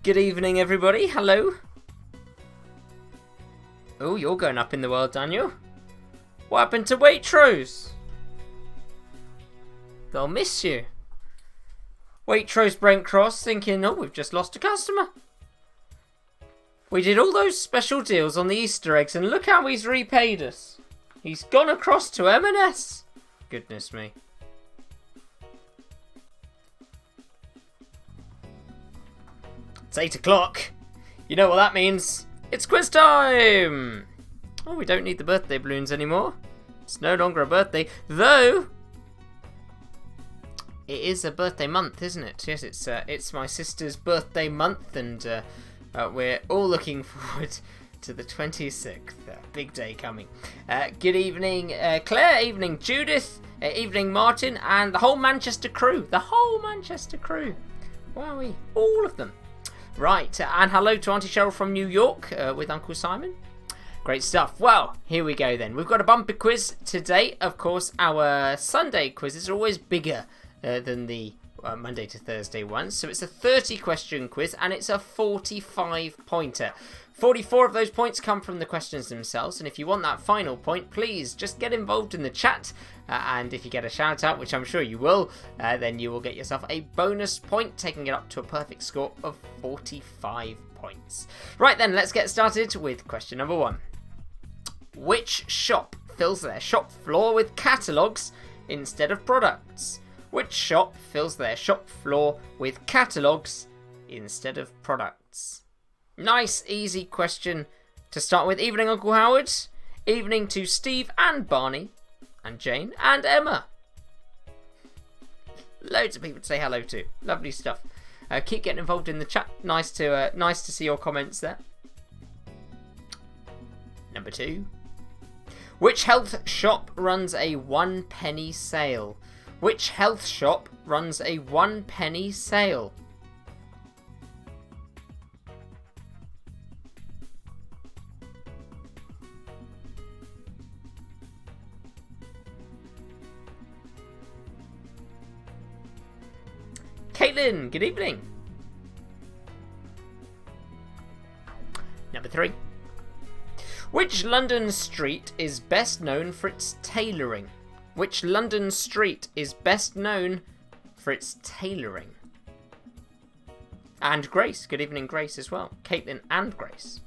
Good evening, everybody. Hello. Oh, you're going up in the world, Daniel. What happened to Waitrose? They'll miss you. Waitrose Brent Cross thinking, oh, we've just lost a customer. We did all those special deals on the Easter eggs and look how he's repaid us. He's gone across to M&S. Goodness me. It's 8 o'clock. You know what that means. It's quiz time! Oh, we don't need the birthday balloons anymore. It's no longer a birthday, though it is a birthday month, isn't it? Yes, it's my sister's birthday month, and we're all looking forward to the 26th. Big day coming. Good evening, Claire. Evening, Judith. Evening, Martin, and the whole Manchester crew. The whole Manchester crew. Wowee, all of them. Right, and hello to Auntie Cheryl from New York with Uncle Simon. Great stuff. Well, here we go then. We've got a bumper quiz today. Of course, our Sunday quizzes are always bigger than the Monday to Thursday ones. So it's a 30-question quiz, and it's a 45-pointer. 44 of those points come from the questions themselves, and if you want that final point, please just get involved in the chat, and if you get a shout out, which I'm sure you will, then you will get yourself a bonus point, taking it up to a perfect score of 45 points. Right then, let's get started with question number 1. Which shop fills their shop floor with catalogues instead of products? Which shop fills their shop floor with catalogues instead of products? Nice, easy question to start with. Evening, Uncle Howard. Evening to Steve and Barney and Jane and Emma. Loads of people to say hello to. Lovely stuff. Keep getting involved in the chat. Nice to see your comments there. Number 2. Which health shop runs a 1-penny sale? Which health shop runs a 1-penny sale? Caitlin, good evening. Number 3. Which London street is best known for its tailoring? Which London street is best known for its tailoring? And Grace, good evening, Grace, as well. Caitlin and Grace,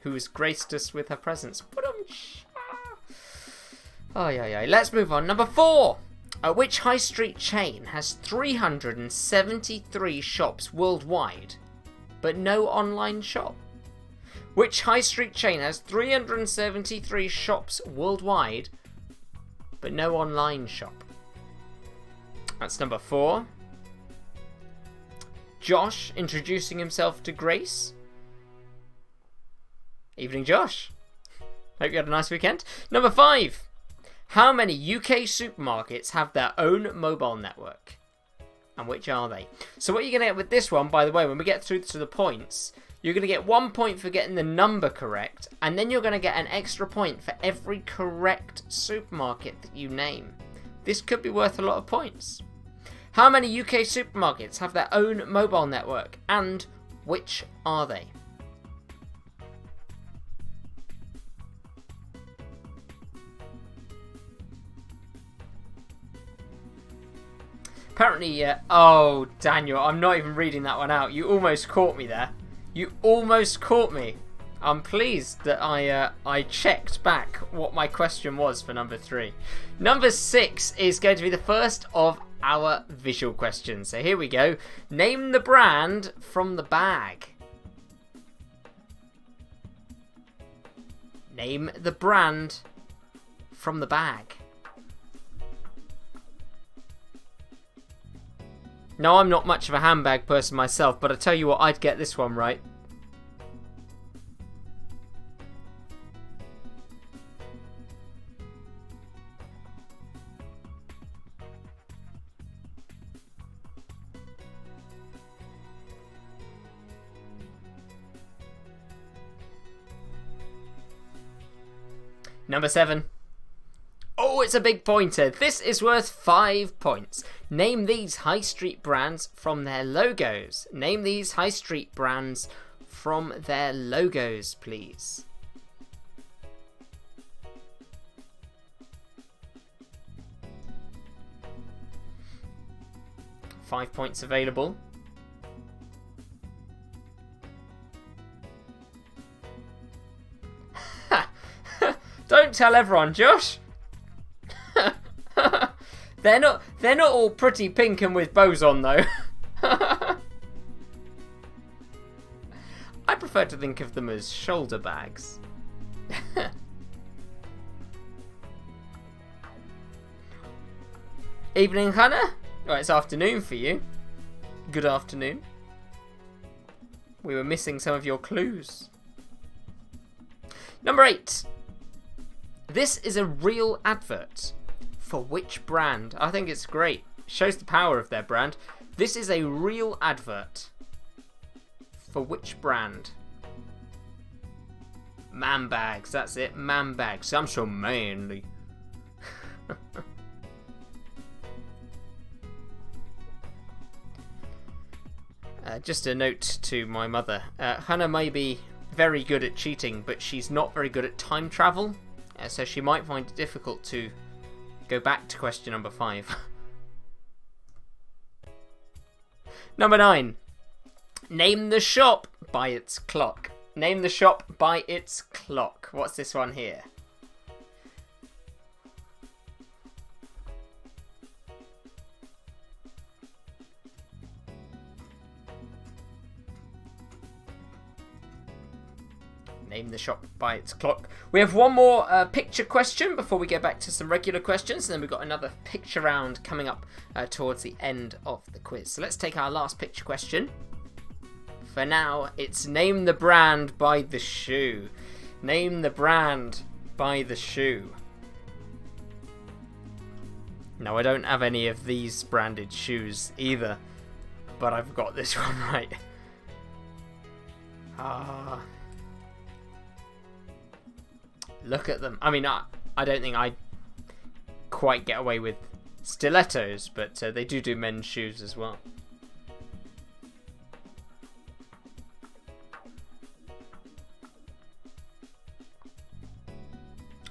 who has graced us with her presence. Oh, yeah. Let's move on. Number 4. Which high street chain has 373 shops worldwide, but no online shop? Which high street chain has 373 shops worldwide, but no online shop? That's number 4. Josh introducing himself to Grace. Evening, Josh. Hope you had a nice weekend. Number 5. How many UK supermarkets have their own mobile network? And which are they? So what you're going to get with this one, by the way, when we get through to the points, you're going to get 1 point for getting the number correct, and then you're going to get an extra point for every correct supermarket that you name. This could be worth a lot of points. How many UK supermarkets have their own mobile network, and which are they? Apparently, oh, Daniel, I'm not even reading that one out. You almost caught me there. You almost caught me. I'm pleased that I checked back what my question was for number 3. Number 6 is going to be the first of our visual questions. So here we go. Name the brand from the bag. Name the brand from the bag. Now, I'm not much of a handbag person myself, but I tell you what, I'd get this one right. Number 7. Oh, it's a big pointer. This is worth 5 points. Name these high street brands from their logos. Name these high street brands from their logos, please. Five points available. Don't tell everyone, Josh. They're not all pretty pink and with bows on though. I prefer to think of them as shoulder bags. Evening, Hannah. Well, it's afternoon for you. Good afternoon. We were missing some of your clues. Number 8. This is a real advert. For which brand? I think it's great. Shows the power of their brand. This is a real advert. For which brand? Man bags, that's it. Man bags. I'm so manly. Just a note to my mother. Hannah may be very good at cheating, but she's not very good at time travel. So she might find it difficult to go back to question number 5. Number 9. Name the shop by its clock. Name the shop by its clock. What's this one here? Name the shop by its clock. We have one more picture question before we get back to some regular questions, and then we've got another picture round coming up towards the end of the quiz. So let's take our last picture question. For now, it's name the brand by the shoe. Name the brand by the shoe. Now, I don't have any of these branded shoes either, but I've got this one right. Look at them. I mean, I don't think I'd quite get away with stilettos, but they do men's shoes as well.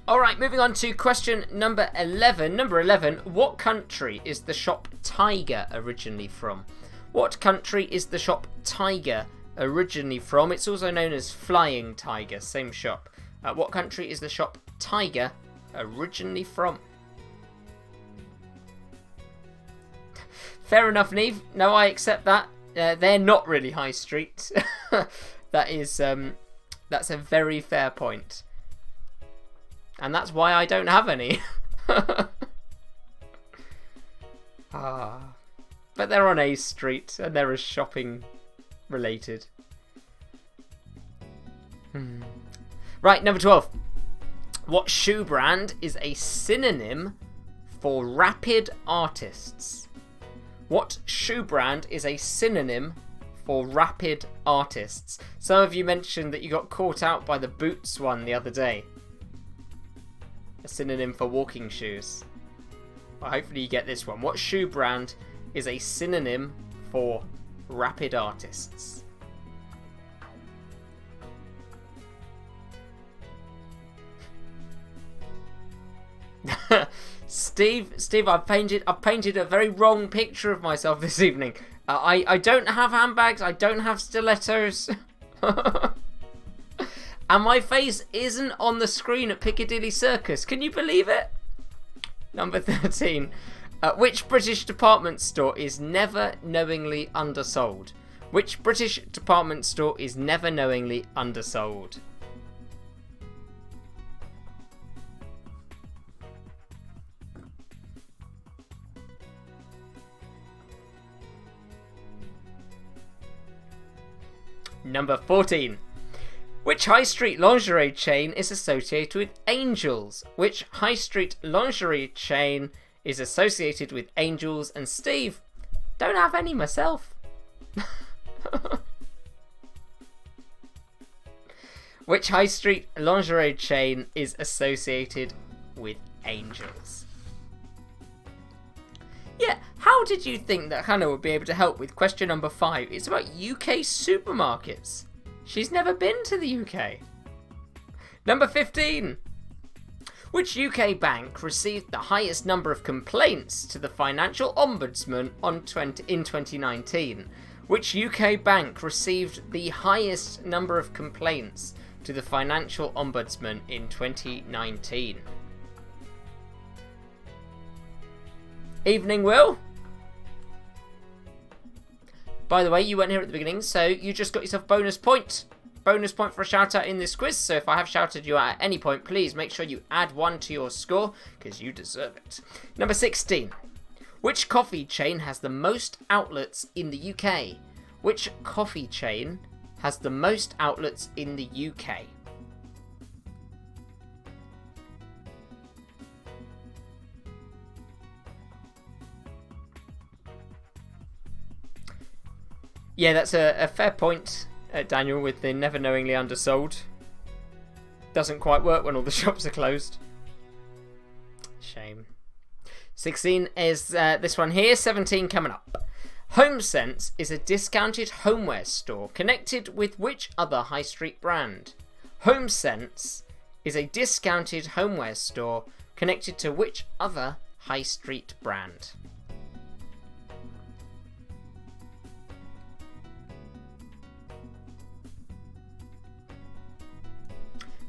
Alright, moving on to question number 11. Number 11, what country is the shop Tiger originally from? What country is the shop Tiger originally from? It's also known as Flying Tiger, same shop. What country is the shop Tiger originally from? Fair enough, Neve. No, I accept that. They're not really high street. That's a very fair point. And that's why I don't have any. But they're on A Street and they're as shopping related. Right, number 12. What shoe brand is a synonym for rapid artists? What shoe brand is a synonym for rapid artists? Some of you mentioned that you got caught out by the Boots one the other day. A synonym for walking shoes. Well, hopefully you get this one. What shoe brand is a synonym for rapid artists? Steve, I've painted a very wrong picture of myself this evening. I don't have handbags. I don't have stilettos. And my face isn't on the screen at Piccadilly Circus. Can you believe it? Number 13. Which British department store is never knowingly undersold? Which British department store is never knowingly undersold? Number 14. Which high street lingerie chain is associated with angels? Which high street lingerie chain is associated with angels? And Steve, don't have any myself. Which high street lingerie chain is associated with Angels. Yeah, how did you think that Hannah would be able to help with question number 5? It's about UK supermarkets. She's never been to the UK. Number 15. Which UK bank received the highest number of complaints to the Financial Ombudsman in 2019? Which UK bank received the highest number of complaints to the Financial Ombudsman in 2019? Evening, Will. By the way, you weren't here at the beginning, so you just got yourself bonus point. Bonus point for a shout out in this quiz. So if I have shouted you out at any point, please make sure you add 1 to your score, because you deserve it. Number 16. Which coffee chain has the most outlets in the UK? Which coffee chain has the most outlets in the UK? Yeah, that's a fair point, Daniel, with the never knowingly undersold. Doesn't quite work when all the shops are closed. Shame. 16 is this one here. 17 coming up. HomeSense is a discounted homeware store connected with which other high street brand? HomeSense is a discounted homeware store connected to which other high street brand?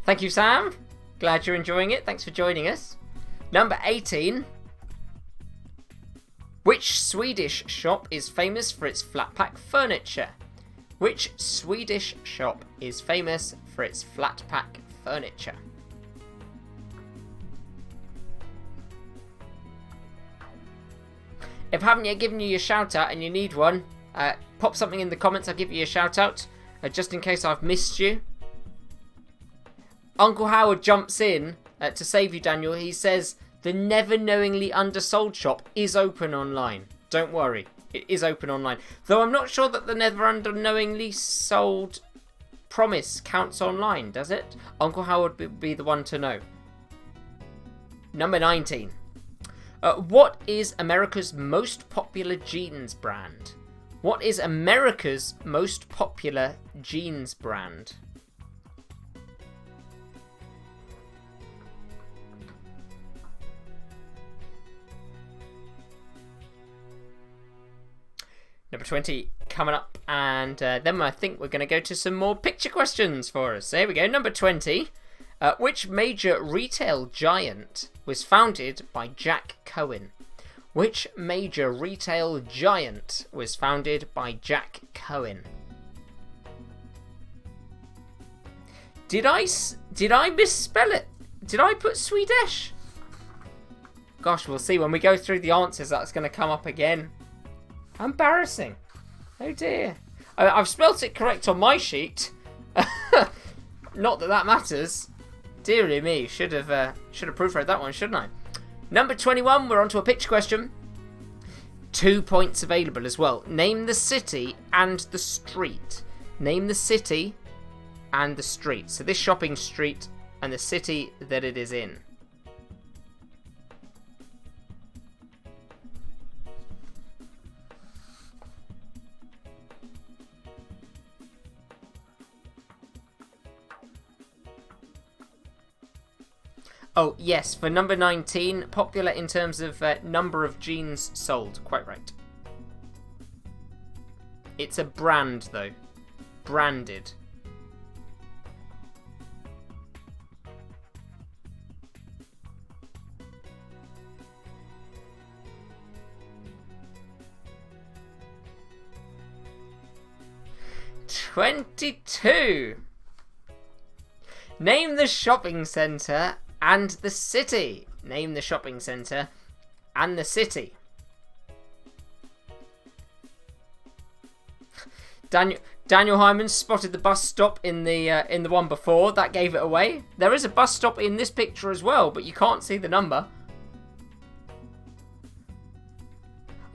Thank you, Sam. Glad you're enjoying it. Thanks for joining us. Number 18. Which Swedish shop is famous for its flat pack furniture? Which Swedish shop is famous for its flat pack furniture? If I haven't yet given you your shout out and you need one, pop something in the comments. I'll give you a shout out just in case I've missed you. Uncle Howard jumps in to save you, Daniel. He says the Never Knowingly Undersold shop is open online. Don't worry, it is open online. Though I'm not sure that the Never Unknowingly Sold promise counts online, does it? Uncle Howard would be the one to know. Number 19. What is America's most popular jeans brand? What is America's most popular jeans brand? Number 20 coming up, and then I think we're going to go to some more picture questions for us. There we go. Number 20. Which major retail giant was founded by Jack Cohen? Which major retail giant was founded by Jack Cohen? Did I misspell it? Did I put Swedish? Gosh, we'll see when we go through the answers. That's going to come up again. Embarrassing. Oh dear. I've spelt it correct on my sheet. Not that that matters. Dearie me, should have proofread that one, shouldn't I? Number 21, we're on to a picture question. 2 points available as well. Name the city and the street. Name the city and the street. So this shopping street and the city that it is in. Oh, yes, for number 19, popular in terms of number of jeans sold. Quite right. It's a brand, though. Branded. $22. Name the shopping centre and the city. Name the shopping centre and the city. Daniel Hyman spotted the bus stop in the one before. That gave it away. There is a bus stop in this picture as well, but you can't see the number.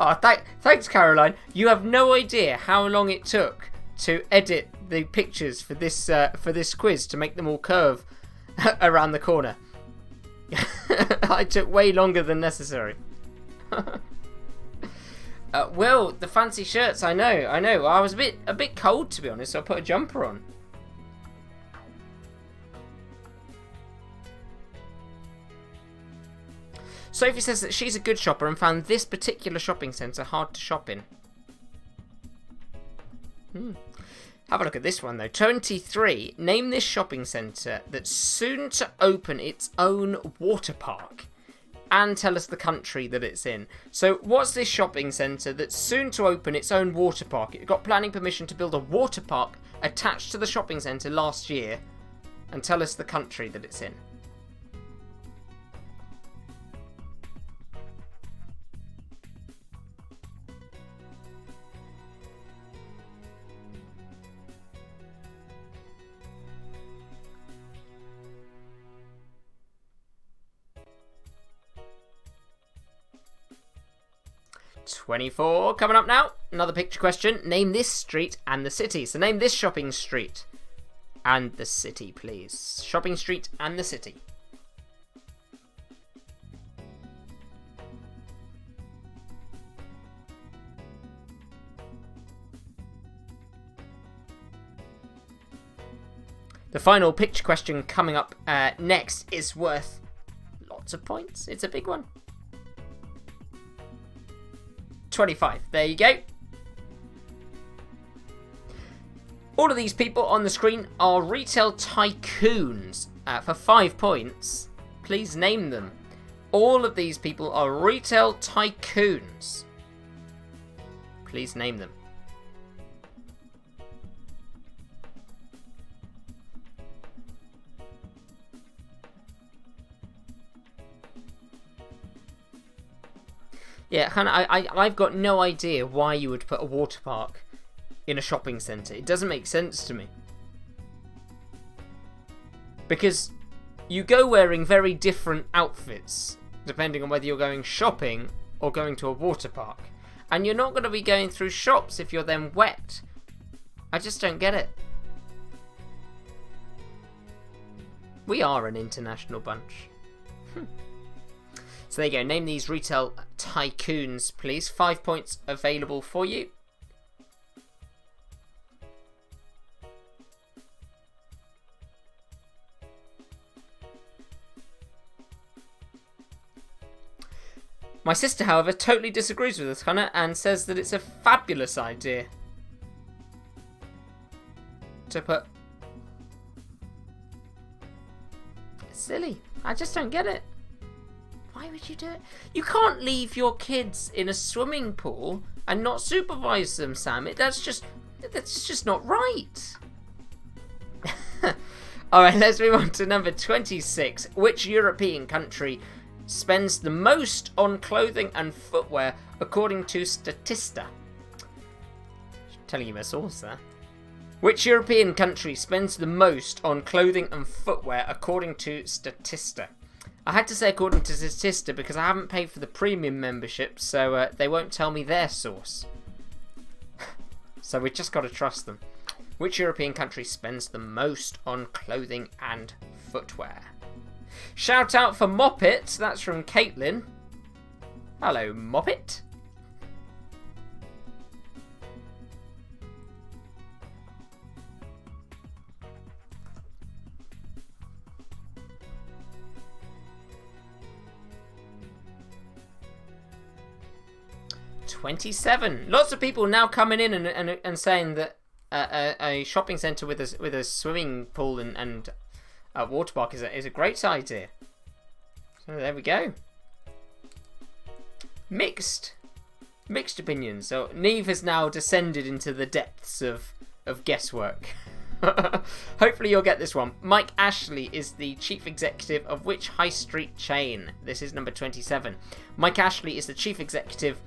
Oh, thanks, Caroline. You have no idea how long it took to edit the pictures for this quiz to make them all curve around the corner. I took way longer than necessary. Will, the fancy shirts, I know. I was a bit cold, to be honest, so I put a jumper on. Sophie says that she's a good shopper and found this particular shopping centre hard to shop in. Have a look at this one, though. 23. Name this shopping centre that's soon to open its own water park. And tell us the country that it's in. So, what's this shopping centre that's soon to open its own water park? It got planning permission to build a water park attached to the shopping centre last year. And tell us the country that it's in. $24 coming up now. Another picture question. Name this street and the city. So name this shopping street and the city, please. Shopping street and the city. The final picture question coming up next is worth lots of points. It's a big one. 25. There you go. All of these people on the screen are retail tycoons. For 5 points, please name them. All of these people are retail tycoons. Please name them. Yeah, I've got no idea why you would put a water park in a shopping centre. It doesn't make sense to me. Because you go wearing very different outfits, depending on whether you're going shopping or going to a water park. And you're not going to be going through shops if you're then wet. I just don't get it. We are an international bunch. So there you go. Name these retail tycoons, please. 5 points available for you. My sister, however, totally disagrees with us, Connor, and says that it's a fabulous idea to put... It's silly. I just don't get it. Why would you do it? You can't leave your kids in a swimming pool and not supervise them, Sam. That's just not right. Alright, let's move on to number 26. Which European country spends the most on clothing and footwear according to Statista? Telling you my source there. Which European country spends the most on clothing and footwear according to Statista? I had to say according to Statista because I haven't paid for the premium membership, so they won't tell me their source. So we just got to trust them. Which European country spends the most on clothing and footwear? Shout out for Moppet. That's from Caitlin. Hello, Moppet. $27. Lots of people now coming in and saying that a shopping centre with a swimming pool and a water park is a great idea. So there we go. Mixed opinions. So Neve has now descended into the depths of guesswork. Hopefully you'll get this one. Mike Ashley is the chief executive of which high street chain? This is number 27. Mike Ashley is the chief executive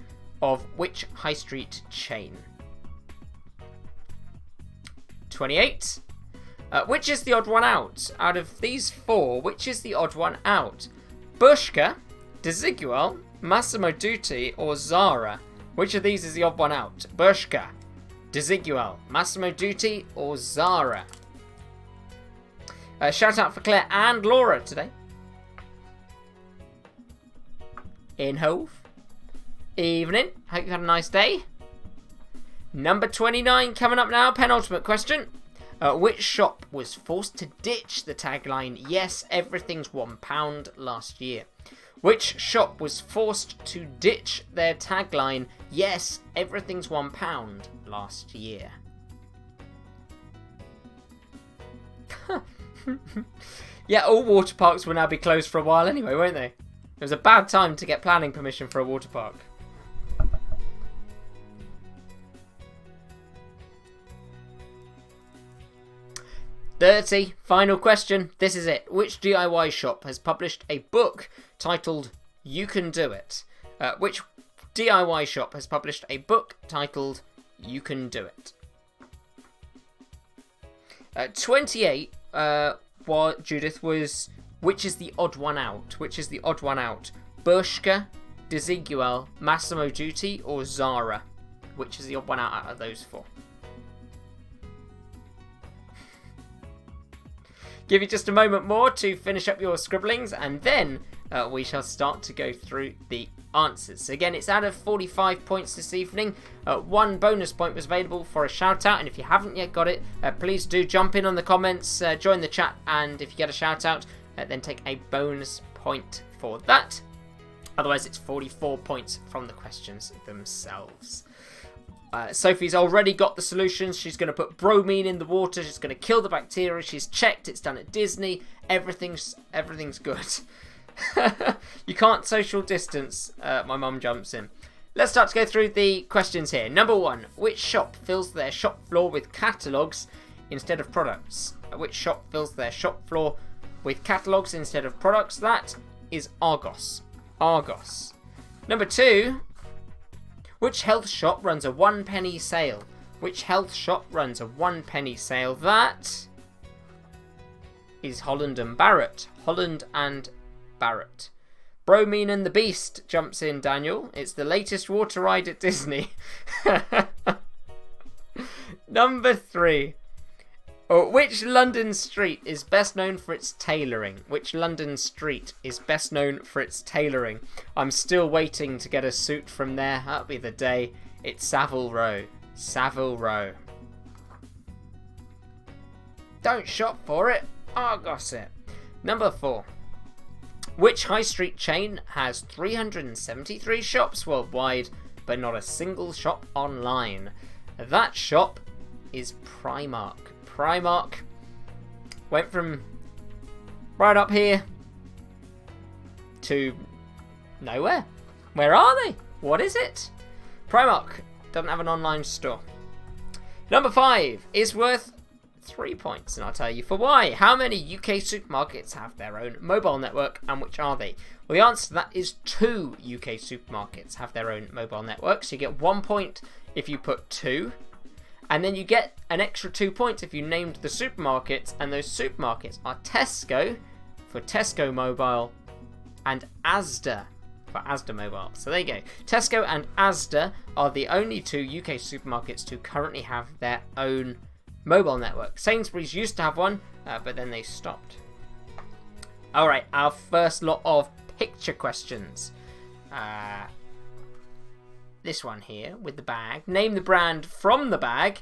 of which high street chain? 28. Which is the odd one out? Out of these 4, which is the odd one out? Bershka, Desigual, Massimo Dutti, or Zara? Which of these is the odd one out? Bershka, Desigual, Massimo Dutti, or Zara? Shout out for Claire and Laura today. in Hove. Evening. Hope you had a nice day. Number 29 coming up now. Penultimate question. Which shop was forced to ditch the tagline, "Yes, everything's £1" last year? Which shop was forced to ditch their tagline, "Yes, everything's £1" last year? Yeah, all water parks will now be closed for a while anyway, won't they? It was a bad time to get planning permission for a water park. Final question. This is it. Which DIY shop has published a book titled "You Can Do It"? Which DIY shop has published a book titled "You Can Do It"? 28, Judith, was which is the odd one out? Which is the odd one out? Bershka, Desigual, Massimo Dutti, or Zara? Which is the odd one out of those four? Give you just a moment more to finish up your scribblings, and then we shall start to go through the answers. So again, it's out of 45 points this evening. 1 bonus point was available for a shout out, and if you haven't yet got it, please do jump in on the comments, join the chat, and if you get a shout out, then take a bonus point for that. Otherwise, it's 44 points from the questions themselves. Sophie's already got the solutions. She's going to put bromine in the water. She's going to kill the bacteria. She's checked. It's done at Disney. Everything's good. You can't social distance. My mum jumps in. Let's start to go through the questions here. Number 1. Which shop fills their shop floor with catalogues instead of products? Which shop fills their shop floor with catalogues instead of products? That is Argos. Argos. Number 2. Which health shop runs a 1-penny sale? Which health shop runs a 1-penny sale? That is Holland and Barrett. Holland and Barrett. Bromine and the Beast jumps in, Daniel. It's the latest water ride at Disney. Number 3. Which London street is best known for its tailoring? Which London street is best known for its tailoring? I'm still waiting to get a suit from there. That'll be the day. It's Savile Row. Savile Row. Don't shop for it. Argos it. Number 4. Which high street chain has 373 shops worldwide, but not a single shop online? That shop is Primark. Primark went from right up here to nowhere. Where are they? What is it? Primark doesn't have an online store. Number 5 is worth 3 points, and I'll tell you for why. How many UK supermarkets have their own mobile network, and which are they? Well, the answer to that is 2 UK supermarkets have their own mobile network. So you get 1 point if you put 2. And then you get an extra 2 points if you named the supermarkets, and those supermarkets are Tesco for Tesco Mobile and Asda for Asda Mobile. So there you go. Tesco and Asda are the only 2 UK supermarkets to currently have their own mobile network. Sainsbury's used to have one, but then they stopped. Alright, our first lot of picture questions. This one here with the bag. Name the brand from the bag.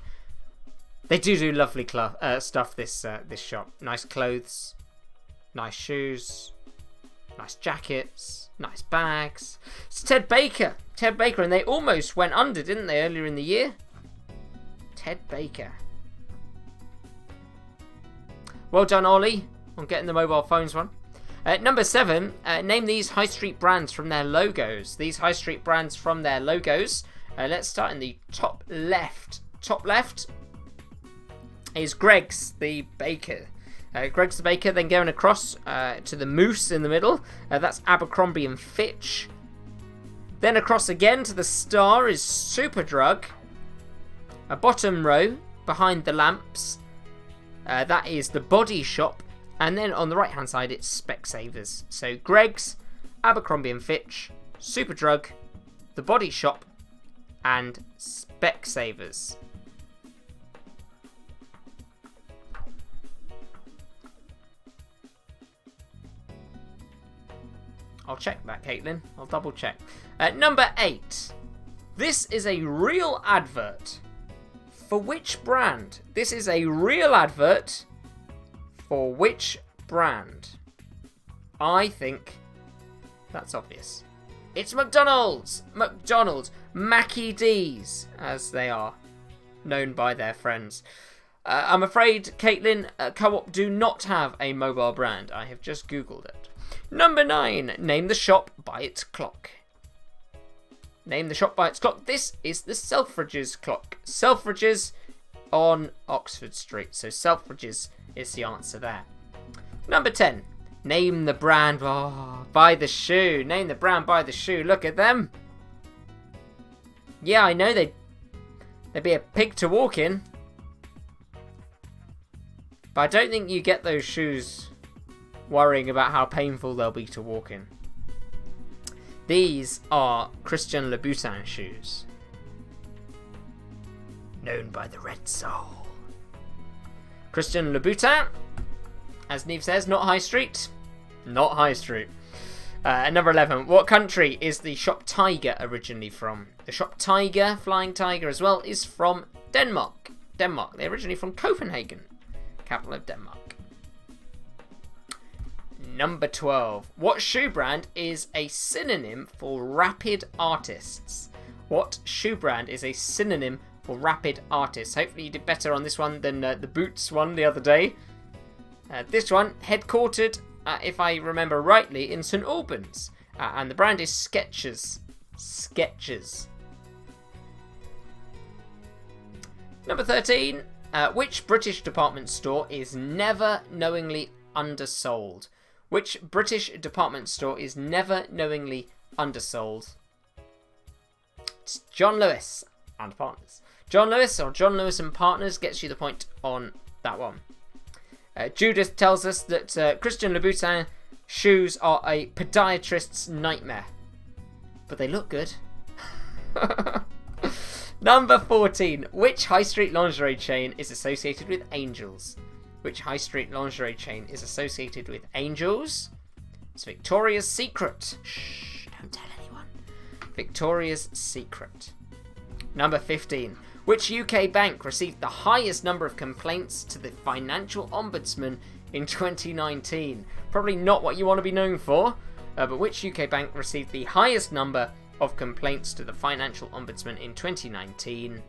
They do lovely stuff, this shop. Nice clothes, nice shoes, nice jackets, nice bags. It's Ted Baker. Ted Baker, and they almost went under, didn't they, earlier in the year? Ted Baker. Well done, Ollie, on getting the mobile phones one. Number 7, name these high street brands from their logos. These high street brands from their logos. Let's start in the top left. Top left is Greggs the Baker. Greggs the Baker, then going across to the moose in the middle. That's Abercrombie and Fitch. Then across again to the star is Superdrug. A bottom row behind the lamps. That is The Body Shop. And then on the right hand side it's Specsavers. So Greggs, Abercrombie and Fitch, Superdrug, The Body Shop and Specsavers. I'll check that, Caitlin. I'll double check. Number 8. This is a real advert. For which brand? This is a real advert. For which brand? I think that's obvious. It's McDonald's! McDonald's. Mackie D's, as they are known by their friends. I'm afraid, Caitlin, Co-op do not have a mobile brand. I have just Googled it. Number 9. Name the shop by its clock. Name the shop by its clock. This is the Selfridges clock. Selfridges on Oxford Street. So Selfridges is the answer there. Number 10. Name the brand by the shoe. Name the brand by the shoe. Look at them. Yeah, I know they'd be a pig to walk in. But I don't think you get those shoes worrying about how painful they'll be to walk in. These are Christian Louboutin shoes. Known by the Red Soul. Christian Louboutin, as Neve says, not High Street. Not High Street. Number 11. What country is the shop Tiger originally from? The shop Tiger, Flying Tiger as well, is from Denmark. Denmark. They're originally from Copenhagen, capital of Denmark. Number 12. What shoe brand is a synonym for rapid artists? What shoe brand is a synonym for rapid artists? Hopefully you did better on this one than the Boots one the other day. This one, headquartered, if I remember rightly, in St Albans. And the brand is Skechers. Skechers. Number 13. Which British department store is never knowingly undersold? Which British department store is never knowingly undersold? It's John Lewis and Partners. John Lewis or John Lewis and Partners gets you the point on that one. Judith tells us that Christian Louboutin shoes are a podiatrist's nightmare. But they look good. Number 14. Which high street lingerie chain is associated with angels? Which high street lingerie chain is associated with angels? It's Victoria's Secret. Shh, don't tell anyone. Victoria's Secret. Number 15. Which UK bank received the highest number of complaints to the Financial Ombudsman in 2019? Probably not what you want to be known for, but which UK bank received the highest number of complaints to the Financial Ombudsman in 2019?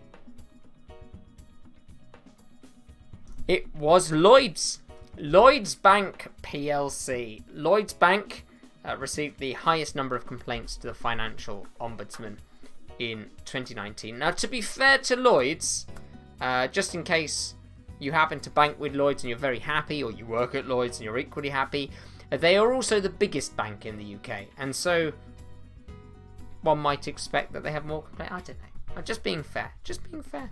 It was Lloyds. Lloyds Bank PLC. Lloyds Bank received the highest number of complaints to the Financial Ombudsman in 2019. Now, to be fair to Lloyds, just in case you happen to bank with Lloyds and you're very happy, or you work at Lloyds and you're equally happy, they are also the biggest bank in the UK, and so one might expect that they have more complaints. I don't know. I'm just being fair. Just being fair.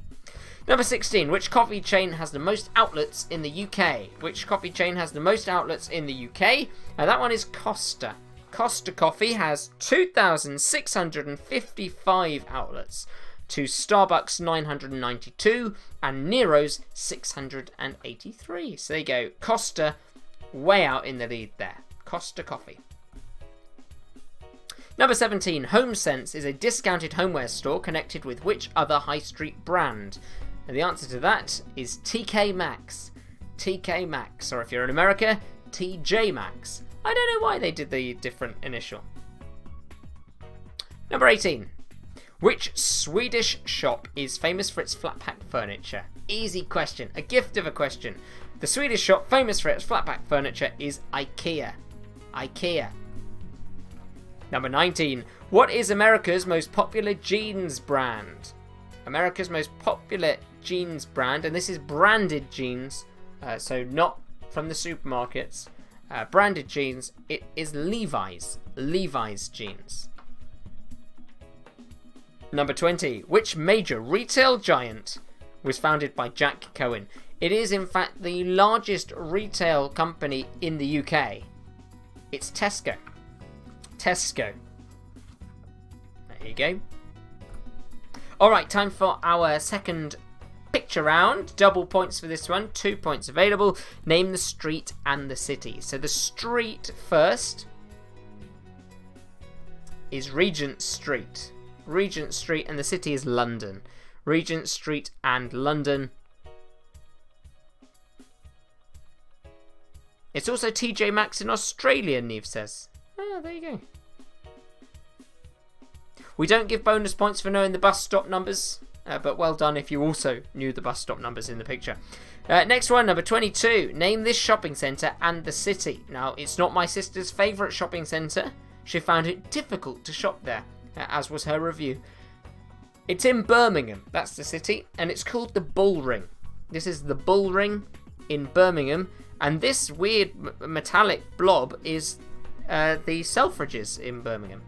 Number 16. Which coffee chain has the most outlets in the UK? Which coffee chain has the most outlets in the UK? That one is Costa. Costa Coffee has 2,655 outlets to Starbucks 992 and Nero's 683. So there you go. Costa way out in the lead there. Costa Coffee. Number 17. HomeSense is a discounted homeware store connected with which other high street brand? And the answer to that is TK Maxx. TK Maxx, or if you're in America, TJ Maxx. I don't know why they did the different initial. Number 18. Which Swedish shop is famous for its flat pack furniture? Easy question. A gift of a question. The Swedish shop famous for its flat pack furniture is IKEA. IKEA. Number 19. What is America's most popular jeans brand? America's most popular jeans brand, and this is branded jeans, so not from the supermarkets. Branded jeans, it is Levi's. Levi's jeans. Number 20. Which major retail giant was founded by Jack Cohen? It is in fact the largest retail company in the UK. It's Tesco. Tesco. There you go. Alright, time for our second picture round. Double points for this one. 2 points available. Name the street and the city. So the street first. is Regent Street. Regent Street, and the city is London. Regent Street and London. It's also TJ Maxx in Australia, Neve says. Oh, there you go. We don't give bonus points for knowing the bus stop numbers, but well done if you also knew the bus stop numbers in the picture. Next one, number 22. Name this shopping centre and the city. Now, it's not my sister's favourite shopping centre. She found it difficult to shop there, as was her review. It's in Birmingham, that's the city, and it's called the Bullring. This is the Bullring in Birmingham, and this weird metallic blob is the Selfridges in Birmingham.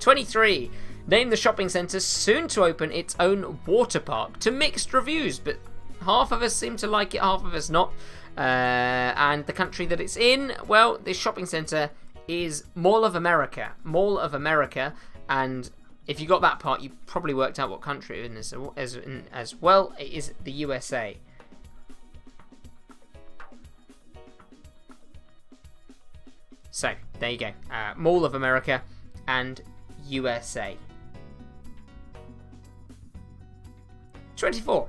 23. Name the shopping centre soon to open its own water park. To mixed reviews, but half of us seem to like it, half of us not. And the country that it's in, well, this shopping centre is Mall of America. Mall of America, and if you got that part, you probably worked out what country it is as well. It is the USA. So, there you go. Mall of America and USA. 24.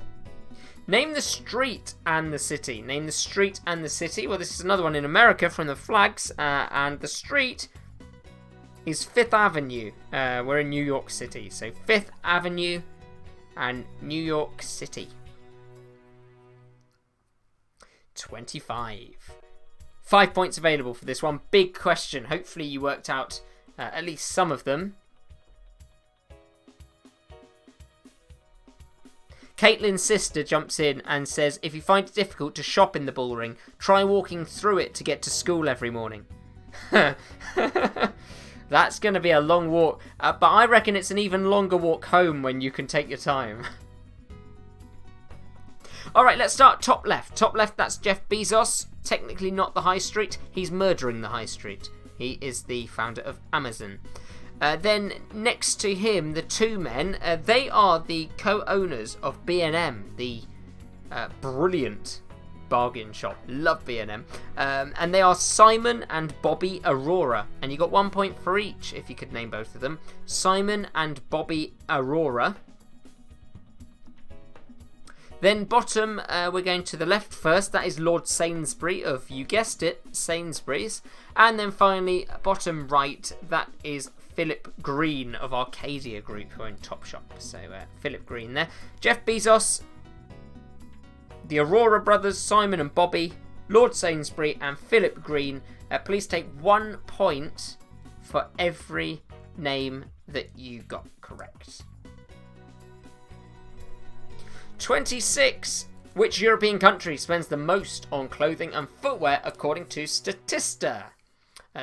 Name the street and the city. Name the street and the city. Well, this is another one in America from the flags. And the street is 5th Avenue. We're in New York City. So 5th Avenue and New York City. 25. 5 points available for this one. Big question. Hopefully you worked out at least some of them. Caitlin's sister jumps in and says, if you find it difficult to shop in the Bullring, try walking through it to get to school every morning. That's going to be a long walk, but I reckon it's an even longer walk home when you can take your time. Alright, let's start top left. Top left, that's Jeff Bezos. Technically not the high street. He's murdering the high street. He is the founder of Amazon. Then next to him, the two men, they are the co-owners of B&M, the brilliant bargain shop. Love B&M. And they are Simon and Bobby Aurora. And you got 1 point for each if you could name both of them. Simon and Bobby Aurora. Then bottom, we're going to the left first. That is Lord Sainsbury of, you guessed it, Sainsbury's. And then finally, bottom right, that is Philip Green of Arcadia Group, who own Topshop. So Philip Green there. Jeff Bezos, the Aurora brothers, Simon and Bobby, Lord Sainsbury and Philip Green. Please take 1 point for every name that you got correct. 26. Which European country spends the most on clothing and footwear according to Statista?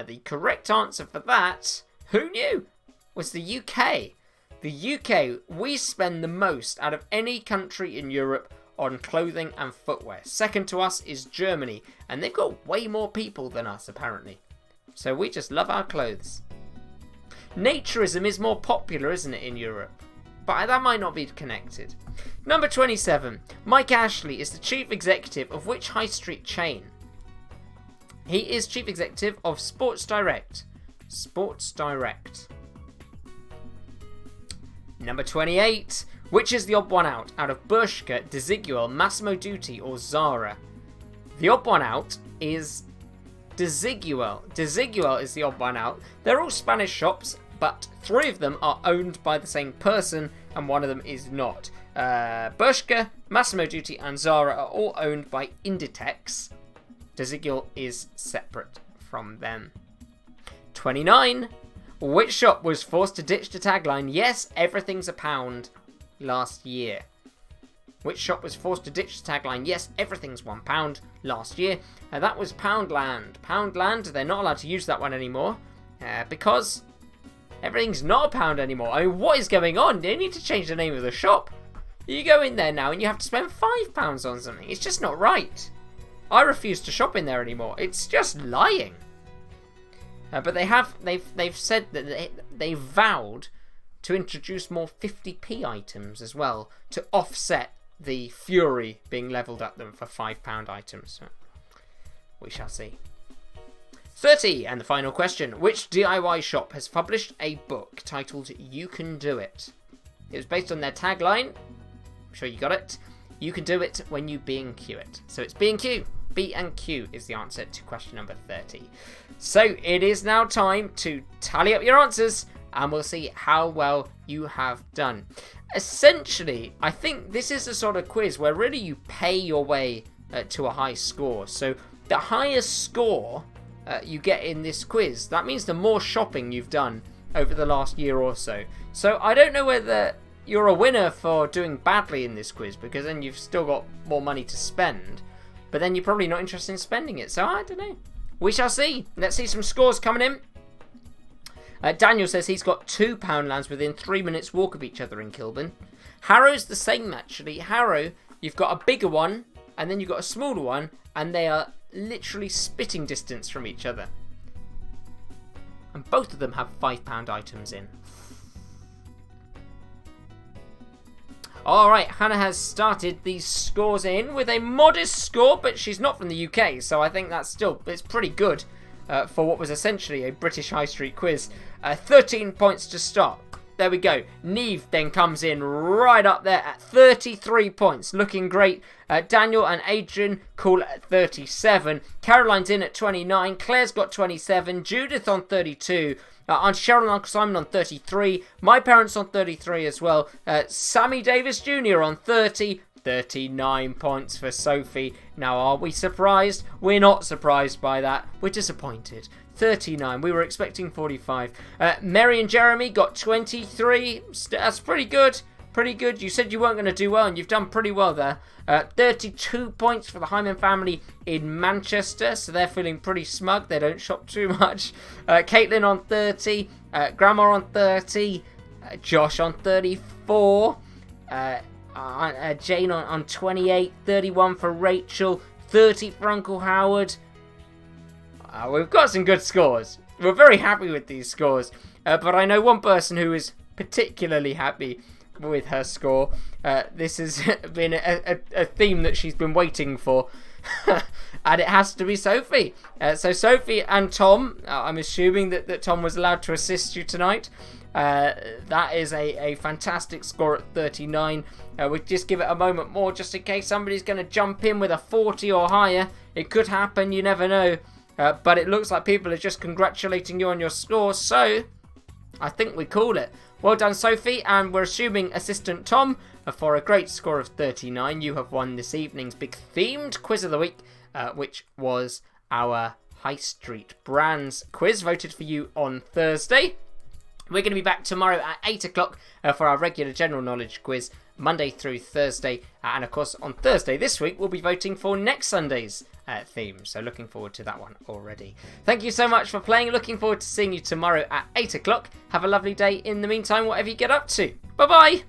The correct answer for that, who knew, was the UK. The UK, we spend the most out of any country in Europe on clothing and footwear. Second to us is Germany, and they've got way more people than us apparently. So we just love our clothes. Naturism is more popular, isn't it, in Europe? But that might not be connected. Number 27. Mike Ashley is the chief executive of which high street chain? He is chief executive of Sports Direct. Sports Direct. Number 28. Which is the odd one out of Bershka, Desigual, Massimo Dutti or Zara? The odd one out is Desigual. Desigual is the odd one out. They're all Spanish shops, but 3 of them are owned by the same person and 1 of them is not. Bershka, Massimo Dutti and Zara are all owned by Inditex. Desigual is separate from them. 29. Which shop was forced to ditch the tagline, yes, everything's a pound, last year? Which shop was forced to ditch the tagline, yes, everything's £1 last year? That was Poundland. Poundland, they're not allowed to use that one anymore because everything's not a pound anymore. I mean, what is going on? They need to change the name of the shop. You go in there now and you have to spend £5 on something. It's just not right. I refuse to shop in there anymore. It's just lying. But they've said that they vowed to introduce more 50p items as well to offset the fury being levelled at them for £5 items. We shall see. 30, and the final question. Which DIY shop has published a book titled You Can Do It? It was based on their tagline. I'm sure you got it. You can do it when you B&Q it. So it's B&Q. B&Q is the answer to question number 30. So it is now time to tally up your answers, and we'll see how well you have done. Essentially, I think this is the sort of quiz where really you pay your way to a high score. So the highest score you get in this quiz, that means the more shopping you've done over the last year or so. So I don't know whether you're a winner for doing badly in this quiz, because then you've still got more money to spend, but then you're probably not interested in spending it. So I don't know. We shall see. Let's see some scores coming in. Daniel says he's got 2 Poundlands within 3 minutes walk of each other in Kilburn. Harrow's the same, actually. Harrow, you've got a bigger one, and then you've got a smaller one, and they are literally spitting distance from each other. And both of them have £5 items in. Alright, Hannah has started these scores in with a modest score, but she's not from the UK, so I think it's pretty good for what was essentially a British High Street quiz. 13 points to start. There we go. Neve then comes in right up there at 33 points. Looking great. Daniel and Adrian cool at 37. Caroline's in at 29. Claire's got 27. Judith on 32. Aunt Cheryl and Uncle Simon on 33. My parents on 33 as well. Sammy Davis Jr. on 30. 39 points for Sophie. Now, are we surprised? We're not surprised by that. We're disappointed. 39. We were expecting 45. Mary and Jeremy got 23. That's pretty good. Pretty good. You said you weren't going to do well, and you've done pretty well there. 32 points for the Hyman family in Manchester, so they're feeling pretty smug. They don't shop too much. Caitlin on 30. Grandma on 30. Josh on 34. Jane on 28. 31 for Rachel. 30 for Uncle Howard. We've got some good scores. We're very happy with these scores. But I know one person who is particularly happy with her score. This has been a theme that she's been waiting for. And it has to be Sophie. So Sophie and Tom, I'm assuming that Tom was allowed to assist you tonight. That is a fantastic score at 39. We'll just give it a moment more just in case somebody's going to jump in with a 40 or higher. It could happen, you never know. But it looks like people are just congratulating you on your score, so I think we call it. Well done, Sophie, and we're assuming assistant Tom for a great score of 39. You have won this evening's big themed quiz of the week, which was our High Street Brands quiz, voted for you on Thursday. We're going to be back tomorrow at 8 o'clock for our regular general knowledge quiz, Monday through Thursday. And of course, on Thursday this week, we'll be voting for next Sunday's theme. So looking forward to that one already. Thank you so much for playing. Looking forward to seeing you tomorrow at 8 o'clock. Have a lovely day in the meantime, whatever you get up to. Bye-bye.